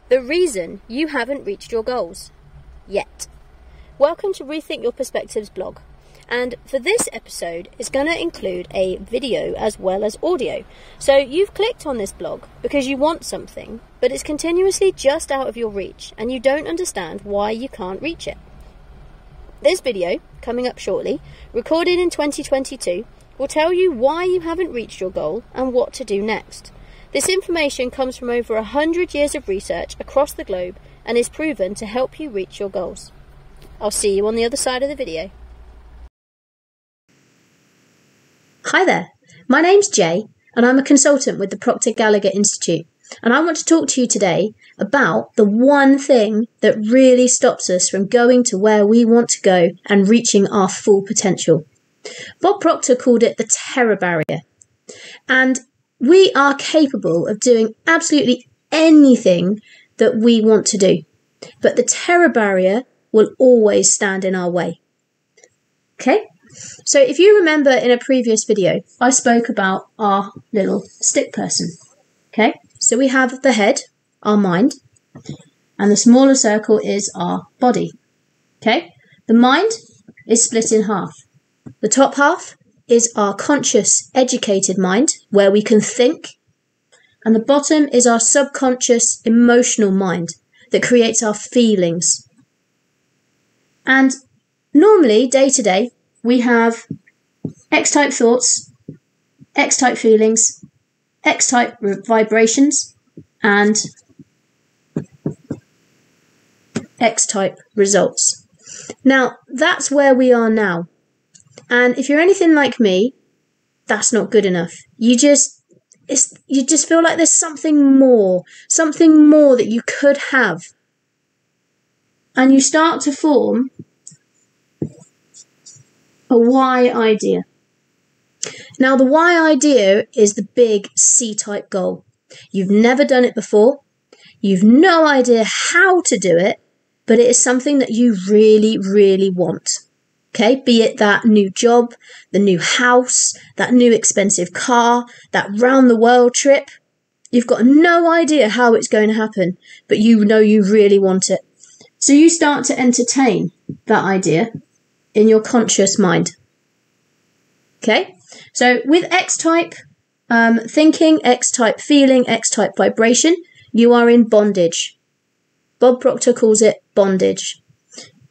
The reason you haven't reached your goals yet. Welcome to Rethink Your Perspectives blog. And for this episode, it's going to include a video as well as audio. So you've clicked on this blog because you want something, but it's continuously just out of your reach and you don't understand why you can't reach it. This video, coming up shortly, recorded in 2022, will tell you why you haven't reached your goal and what to do next. This information comes from over 100 years of research across the globe and is proven to help you reach your goals. I'll see you on the other side of the video. Hi there, my name's Jaiye and I'm a consultant with the Proctor Gallagher Institute, and I want to talk to you today about the one thing that really stops us from going to where we want to go and reaching our full potential. Bob Proctor called it the terror barrier, and we are capable of doing absolutely anything that we want to do, but the terror barrier will always stand in our way. Okay? So if you remember in a previous video, I spoke about our little stick person. Okay? So we have the head, our mind, and the smaller circle is our body. Okay? The mind is split in half. The top half is our conscious, educated mind, where we can think. And the bottom is our subconscious, emotional mind that creates our feelings. And normally, day to day, we have X-type thoughts, X-type feelings, X-type vibrations, and X-type results. Now, that's where we are now. And if you're anything like me, that's not good enough. You just feel like there's something more that you could have. And you start to form a Y idea. Now, the Y idea is the big C-type goal. You've never done it before. You've no idea how to do it, but it is something that you really, really want. Okay, be it that new job, the new house, that new expensive car, that round the world trip. You've got no idea how it's going to happen, but you know you really want it. So you start to entertain that idea in your conscious mind. Okay, so with X-type thinking, X-type feeling, X-type vibration, you are in bondage. Bob Proctor calls it bondage.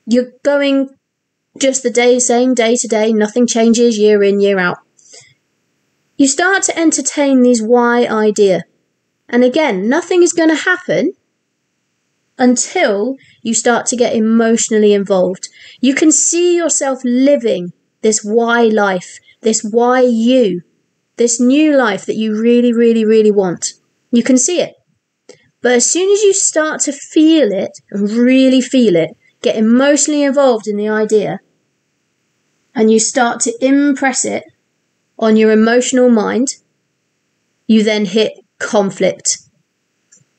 You're going just the same day to day, nothing changes year in, year out. You start to entertain these Y idea. And again, nothing is going to happen until you start to get emotionally involved. You can see yourself living this Y life, this Y you, this new life that you really, really, really want. You can see it. But as soon as you start to feel it and really feel it, get emotionally involved in the idea, and you start to impress it on your emotional mind, you then hit conflict.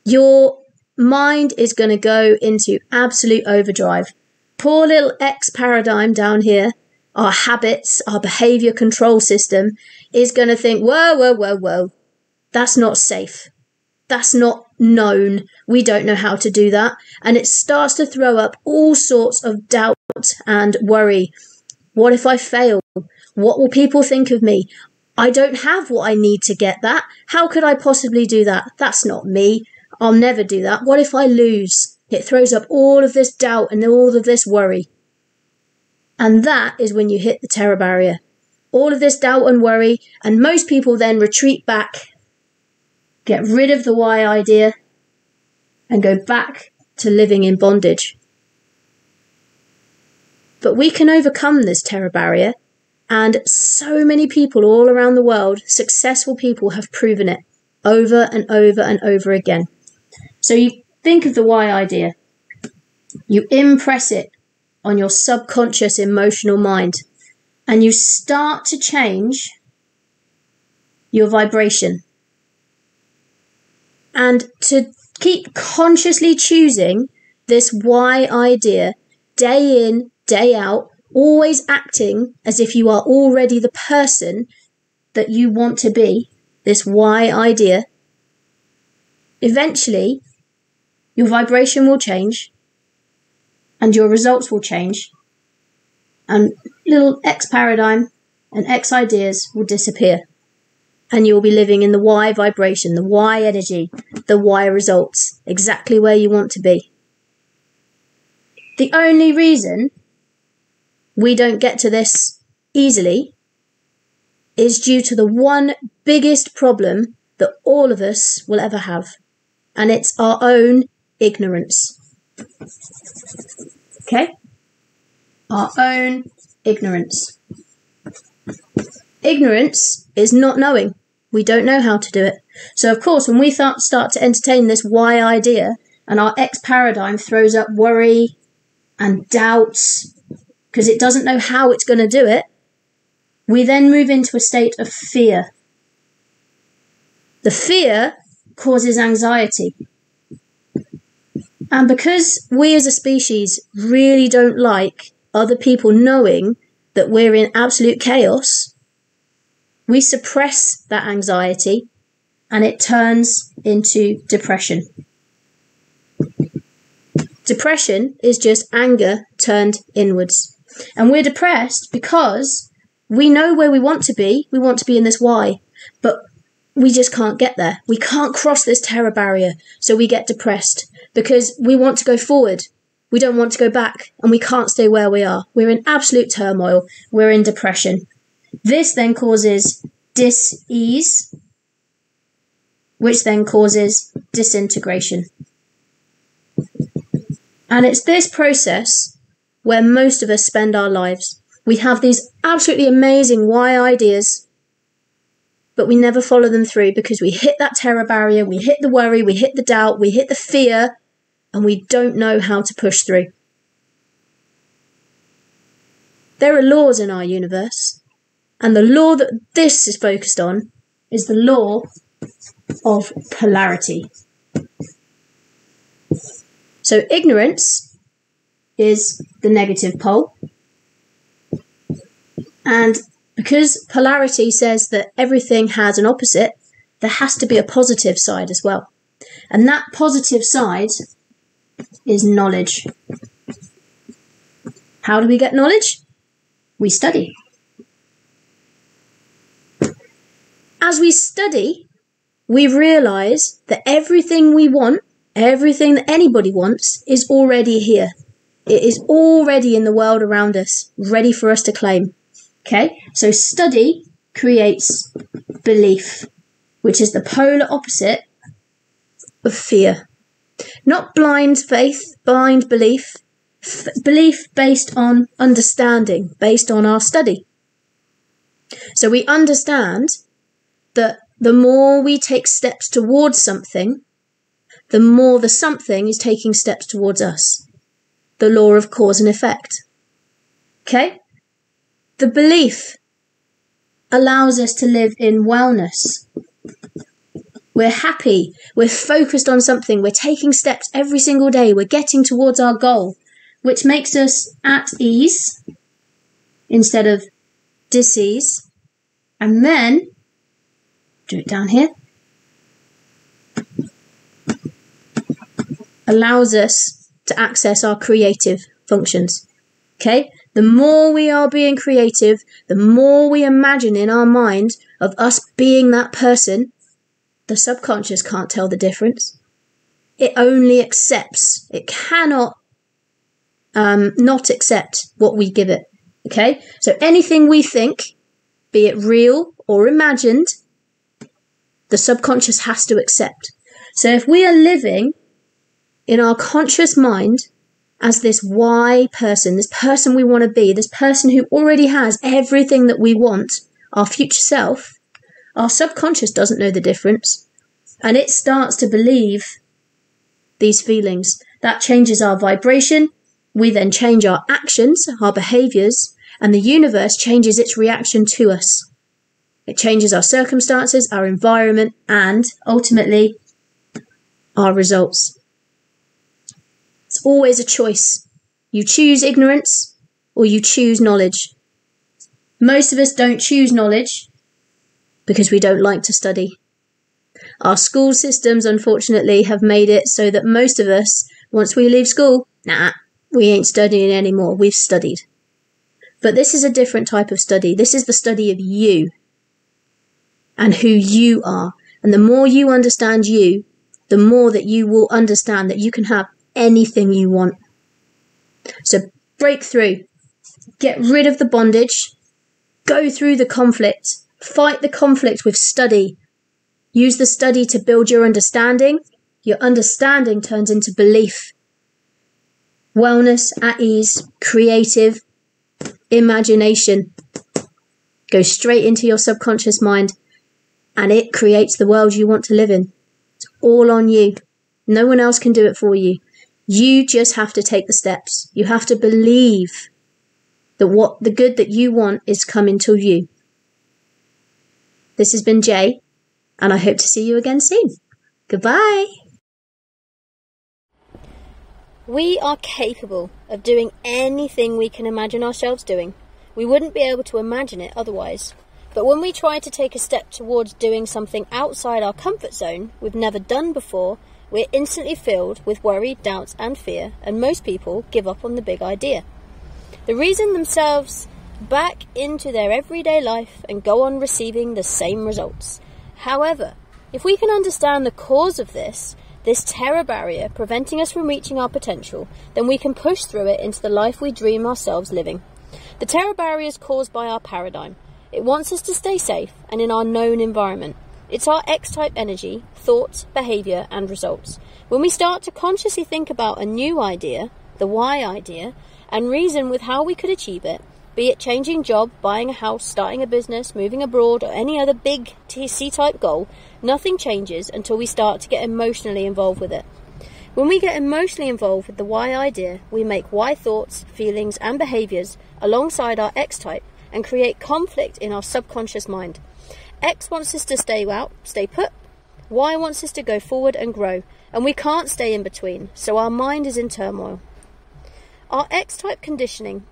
Your mind is going to go into absolute overdrive. Poor little X paradigm down here, our habits, our behaviour control system, is going to think, whoa, that's not safe. That's not known. We don't know how to do that. And it starts to throw up all sorts of doubt and worry. What if I fail? What will people think of me? I don't have what I need to get that. How could I possibly do that? That's not me. I'll never do that. What if I lose? It throws up all of this doubt and all of this worry. And that is when you hit the terror barrier. All of this doubt and worry, and most people then retreat back, get rid of the Y idea, and go back to living in bondage. But we can overcome this terror barrier, and so many people all around the world, successful people, have proven it over and over and over again. So you think of the Y idea, you impress it on your subconscious emotional mind, and you start to change your vibration. And to keep consciously choosing this Y idea day in, day out, always acting as if you are already the person that you want to be, this Y idea, eventually your vibration will change, and your results will change, and little X paradigm and X ideas will disappear. And you'll be living in the Y vibration, the Y energy, the Y results, exactly where you want to be. The only reason we don't get to this easily is due to the one biggest problem that all of us will ever have. And it's our own ignorance. Okay? Our own ignorance. Ignorance is not knowing. We don't know how to do it. So, of course, when we start to entertain this Y idea and our X paradigm throws up worry and doubts because it doesn't know how it's going to do it, we then move into a state of fear. The fear causes anxiety. And because we as a species really don't like other people knowing that we're in absolute chaos, we suppress that anxiety and it turns into depression. Depression is just anger turned inwards. And we're depressed because we know where we want to be. We want to be in this Y, but we just can't get there. We can't cross this terror barrier. So we get depressed because we want to go forward. We don't want to go back, and we can't stay where we are. We're in absolute turmoil. We're in depression. This then causes dis-ease, which then causes disintegration. And it's this process where most of us spend our lives. We have these absolutely amazing Y ideas, but we never follow them through because we hit that terror barrier, we hit the worry, we hit the doubt, we hit the fear, and we don't know how to push through. There are laws in our universe, and the law that this is focused on is the law of polarity. So ignorance is the negative pole. And because polarity says that everything has an opposite, there has to be a positive side as well. And that positive side is knowledge. How do we get knowledge? We study. As we study, we realise that everything we want, everything that anybody wants, is already here. It is already in the world around us, ready for us to claim. Okay, so study creates belief, which is the polar opposite of fear. Not blind faith, blind belief, belief based on understanding, based on our study. So we understand that the more we take steps towards something, the more the something is taking steps towards us. The law of cause and effect. Okay? The belief allows us to live in wellness. We're happy. We're focused on something. We're taking steps every single day. We're getting towards our goal, which makes us at ease instead of dis-ease. And then, do it down here, allows us to access our creative functions. Okay? The more we are being creative, the more we imagine in our mind of us being that person, the subconscious can't tell the difference. It only accepts. It cannot not accept what we give it. Okay? So anything we think, be it real or imagined, the subconscious has to accept. So if we are living in our conscious mind as this Y person, this person we want to be, this person who already has everything that we want, our future self, our subconscious doesn't know the difference. And it starts to believe these feelings. That changes our vibration. We then change our actions, our behaviours, and the universe changes its reaction to us. It changes our circumstances, our environment, and ultimately our results. It's always a choice. You choose ignorance or you choose knowledge. Most of us don't choose knowledge because we don't like to study. Our school systems, unfortunately, have made it so that most of us, once we leave school, we ain't studying anymore. We've studied. But this is a different type of study. This is the study of you and who you are. And the more you understand you, the more that you will understand that you can have anything you want. So break through. Get rid of the bondage. Go through the conflict. Fight the conflict with study. Use the study to build your understanding. Your understanding turns into belief. Wellness, at ease, creative, imagination. Go straight into your subconscious mind and it creates the world you want to live in. It's all on you. No one else can do it for you. You just have to take the steps. You have to believe that what the good that you want is coming to you. This has been Jay, and I hope to see you again soon. Goodbye. We are capable of doing anything we can imagine ourselves doing. We wouldn't be able to imagine it otherwise. But when we try to take a step towards doing something outside our comfort zone we've never done before, we're instantly filled with worry, doubts and fear, and most people give up on the big idea. They reason themselves back into their everyday life and go on receiving the same results. However, if we can understand the cause of this terror barrier preventing us from reaching our potential, then we can push through it into the life we dream ourselves living. The terror barrier is caused by our paradigm. It wants us to stay safe and in our known environment. It's our X-type energy, thoughts, behaviour and results. When we start to consciously think about a new idea, the Y idea, and reason with how we could achieve it, be it changing job, buying a house, starting a business, moving abroad or any other big C-type goal, nothing changes until we start to get emotionally involved with it. When we get emotionally involved with the Y idea, we make Y thoughts, feelings and behaviours alongside our X-type and create conflict in our subconscious mind. X wants us to stay put. Y wants us to go forward and grow, and we can't stay in between, so our mind is in turmoil. Our X-type conditioning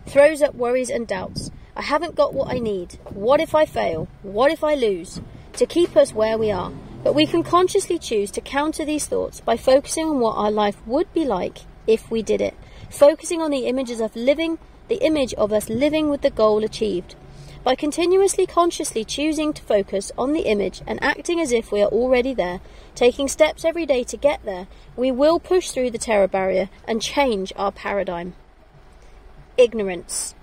throws up worries and doubts. I haven't got what I need. What if I fail? What if I lose? To keep us where we are. But we can consciously choose to counter these thoughts by focusing on what our life would be like if we did it. Focusing on the image of us living with the goal achieved. By continuously consciously choosing to focus on the image and acting as if we are already there, taking steps every day to get there, we will push through the terror barrier and change our paradigm. Ignorance.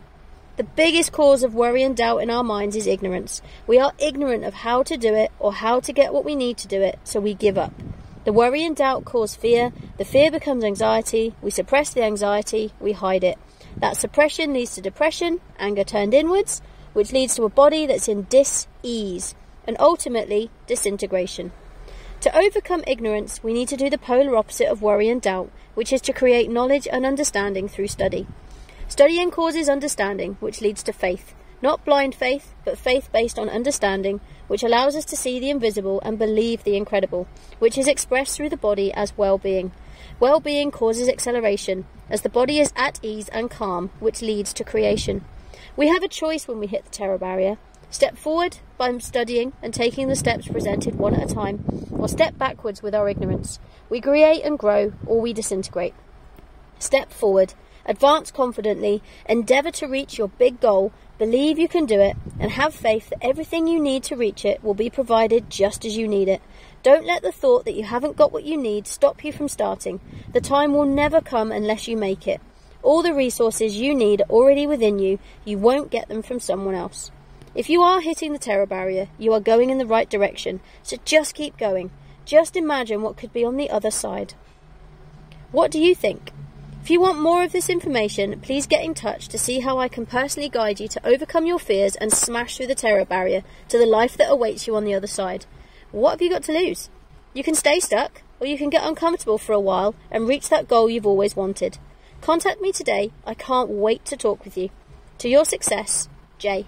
The biggest cause of worry and doubt in our minds is ignorance. We are ignorant of how to do it or how to get what we need to do it, so we give up. The worry and doubt cause fear. The fear becomes anxiety. We suppress the anxiety. We hide it. That suppression leads to depression, anger turned inwards, which leads to a body that's in dis-ease, and ultimately disintegration. To overcome ignorance, we need to do the polar opposite of worry and doubt, which is to create knowledge and understanding through study. Studying causes understanding, which leads to faith. Not blind faith, but faith based on understanding, which allows us to see the invisible and believe the incredible, which is expressed through the body as well-being. Well-being causes acceleration, as the body is at ease and calm, which leads to creation. We have a choice when we hit the terror barrier. Step forward by studying and taking the steps presented one at a time, or step backwards with our ignorance. We create and grow, or we disintegrate. Step forward. Advance confidently, endeavour to reach your big goal, believe you can do it, and have faith that everything you need to reach it will be provided just as you need it. Don't let the thought that you haven't got what you need stop you from starting. The time will never come unless you make it. All the resources you need are already within you. You won't get them from someone else. If you are hitting the terror barrier, you are going in the right direction, so just keep going. Just imagine what could be on the other side. What do you think? If you want more of this information, please get in touch to see how I can personally guide you to overcome your fears and smash through the terror barrier to the life that awaits you on the other side. What have you got to lose? You can stay stuck, or you can get uncomfortable for a while and reach that goal you've always wanted. Contact me today. I can't wait to talk with you. To your success, Jay.